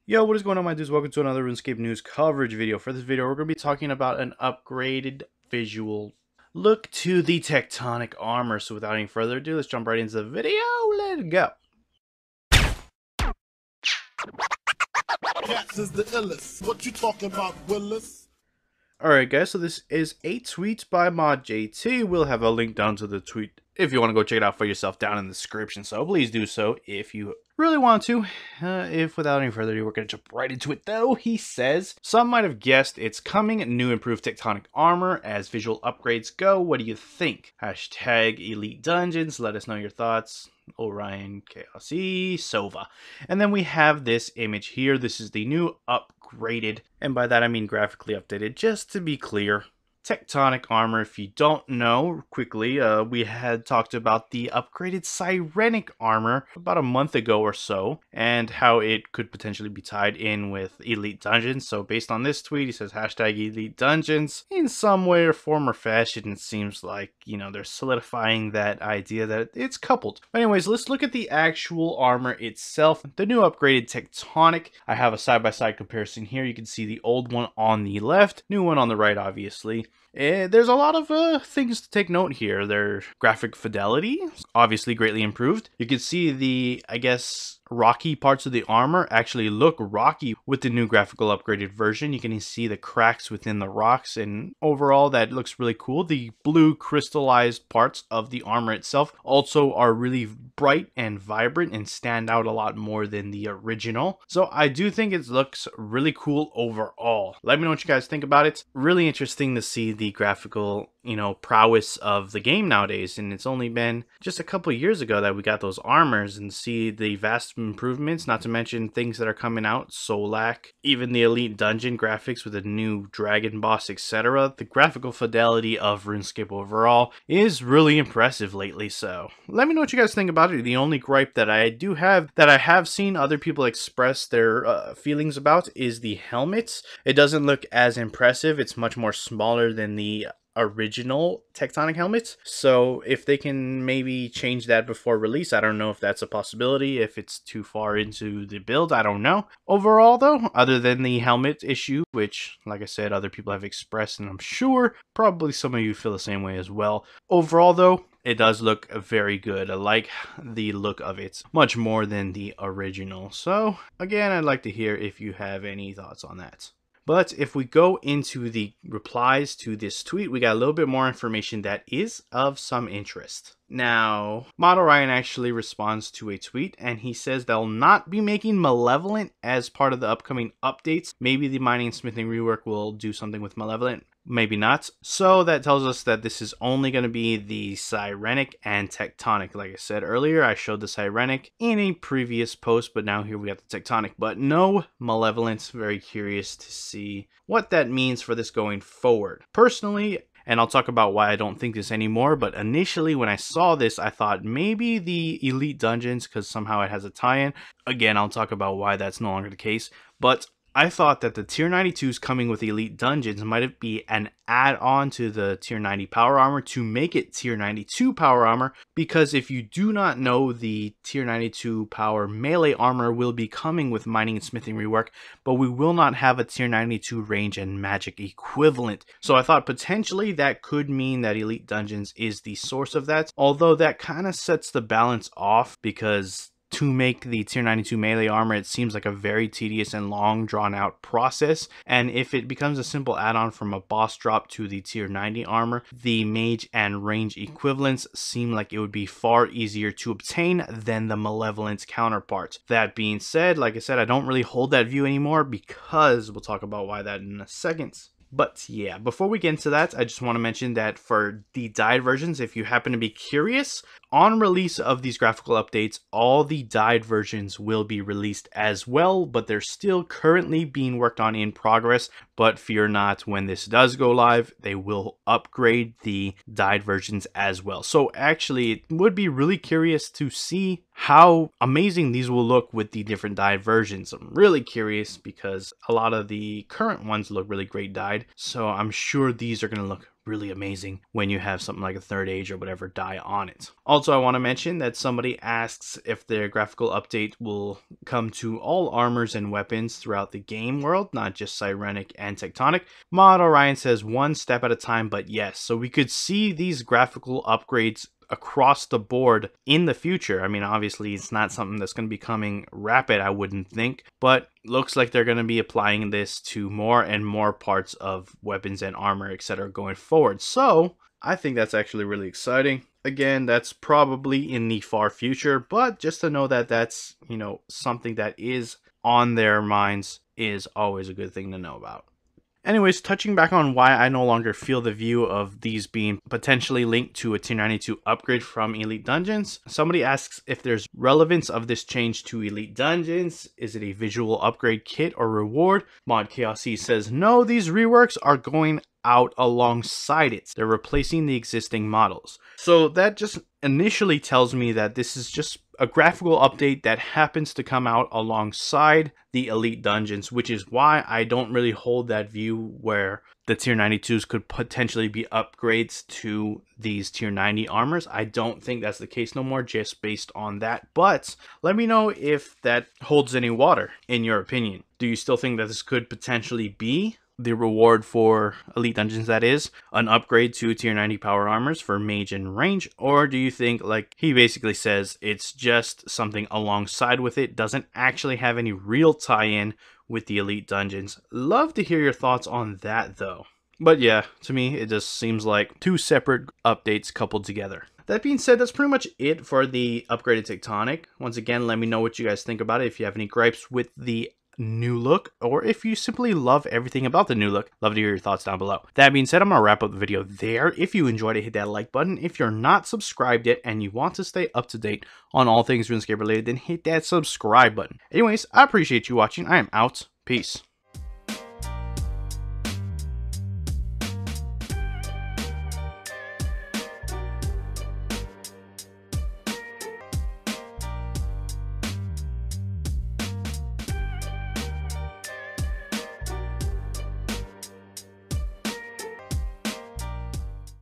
Yo, what is going on, my dudes? Welcome to another RuneScape news coverage video. For this video, we're going to be talking about an upgraded visual look to the Tectonic armor. So without any further ado, let's jump right into the video. Let's go. Cats is the illest. What you talking about, Willis? Alright guys, so this is a tweet by Mod JT. We'll have a link down to the tweet if you want to go check it out for yourself down in the description. So please do so if you really want to. If without any further ado, we're going to jump right into it though. He says, some might have guessed it's coming, new improved Tectonic armor as visual upgrades go. What do you think? Hashtag Elite Dungeons. Let us know your thoughts. Orion, Chaos E, Sova. And then we have this image here. This is the new upgraded, and by that I mean graphically updated, just to be clear, Tectonic armor. If you don't know, quickly, we had talked about the upgraded Sirenic armor about a month ago or so, and how it could potentially be tied in with Elite Dungeons. So based on this tweet, he says hashtag Elite Dungeons. In some way or form or fashion, it seems like, you know, they're solidifying that idea that it's coupled. But anyways, let's look at the actual armor itself. The new upgraded Tectonic. I have a side-by-side comparison here. You can see the old one on the left, new one on the right, obviously. There's a lot of things to take note here. Their graphic fidelity, obviously greatly improved. You can see the, I guess, rocky parts of the armor actually look rocky with the new graphical upgraded version. You can see the cracks within the rocks, and overall that looks really cool. The blue crystallized parts of the armor itself also are really bright and vibrant and stand out a lot more than the original. So I do think it looks really cool overall. Let me know what you guys think about it. Really interesting to see the graphical, you know, prowess of the game nowadays, and it's only been just a couple years ago that we got those armors, and see the vast improvements, not to mention things that are coming out, Solak, even the Elite Dungeon graphics with a new dragon boss, etc. The graphical fidelity of RuneScape overall is really impressive lately. So let me know what you guys think about it. The only gripe that I do have, that I have seen other people express their feelings about, is the helmets. It doesn't look as impressive. It's much more smaller than the original Tectonic helmets. So if they can maybe change that before release, I don't know if that's a possibility, if it's too far into the build, I don't know. Overall though, other than the helmet issue, which like I said, other people have expressed, and I'm sure probably some of you feel the same way as well. Overall though, it does look very good. I like the look of it much more than the original. So again, I'd like to hear if you have any thoughts on that. But if we go into the replies to this tweet, we got a little bit more information that is of some interest. Now, Model Ryan actually responds to a tweet, and he says they'll not be making Malevolent as part of the upcoming updates. Maybe the mining and smithing rework will do something with Malevolent. Maybe not. So that tells us that this is only going to be the Sirenic and Tectonic. Like I said earlier, I showed the Sirenic in a previous post, but now here we got the Tectonic, but no Malevolence. Very curious to see what that means for this going forward. Personally, and I'll talk about why I don't think this anymore, but initially when I saw this, I thought maybe the Elite Dungeons, because somehow it has a tie-in. Again, I'll talk about why that's no longer the case, but I thought that the tier 92s coming with Elite Dungeons might be an add-on to the tier 90 power armor to make it tier 92 power armor, because if you do not know, the tier 92 power melee armor will be coming with mining and smithing rework, but we will not have a tier 92 range and magic equivalent. So I thought potentially that could mean that Elite Dungeons is the source of that, although that kind of sets the balance off, because to make the tier 92 melee armor, it seems like a very tedious and long drawn out process, and if it becomes a simple add-on from a boss drop to the tier 90 armor, the mage and range equivalents seem like it would be far easier to obtain than the Malevolence counterparts. That being said, like I said, I don't really hold that view anymore, because we'll talk about why that in a second. But yeah, before we get into that, I just want to mention that for the dyed versions, if you happen to be curious, on release of these graphical updates, all the dyed versions will be released as well, but they're still currently being worked on in progress. But fear not, when this does go live, they will upgrade the dyed versions as well. So actually, it would be really curious to see how amazing these will look with the different dyed versions. I'm really curious because a lot of the current ones look really great dyed, so I'm sure these are going to look really amazing when you have something like a third age or whatever die on it. Also, I want to mention that somebody asks if their graphical update will come to all armors and weapons throughout the game world, not just Cyrenic and Tectonic. Mod Orion says one step at a time, but yes. So we could see these graphical upgrades across the board in the future. I mean, obviously it's not something that's going to be coming rapid, I wouldn't think, but looks like they're going to be applying this to more and more parts of weapons and armor, etc. going forward. So I think that's actually really exciting. Again, that's probably in the far future, but just to know that that's, something that is on their minds is always a good thing to know about. Anyways, touching back on why I no longer feel the view of these being potentially linked to a tier 92 upgrade from Elite Dungeons, somebody asks if there's relevance of this change to Elite Dungeons. Is it a visual upgrade kit or reward? Mod Chaos says no, these reworks are going out alongside it. They're replacing the existing models. So that just initially tells me that this is just a graphical update that happens to come out alongside the Elite Dungeons, which is why I don't really hold that view where the tier 92s could potentially be upgrades to these tier 90 armors. I don't think that's the case no more, just based on that. But let me know if that holds any water in your opinion. Do you still think that this could potentially be the reward for Elite Dungeons, that is, an upgrade to tier 90 power armors for mage and range? Or do you think, like he basically says, it's just something alongside with it, doesn't actually have any real tie-in with the Elite Dungeons? Love to hear your thoughts on that though. But yeah, to me it just seems like two separate updates coupled together. That being said, that's pretty much it for the upgraded Tectonic. Once again, let me know what you guys think about it. If you have any gripes with the new look, or if you simply love everything about the new look, love to hear your thoughts down below. That being said, I'm gonna wrap up the video there. If you enjoyed it, hit that like button. If you're not subscribed yet and you want to stay up to date on all things RuneScape related, then hit that subscribe button. Anyways, I appreciate you watching. I am out. Peace.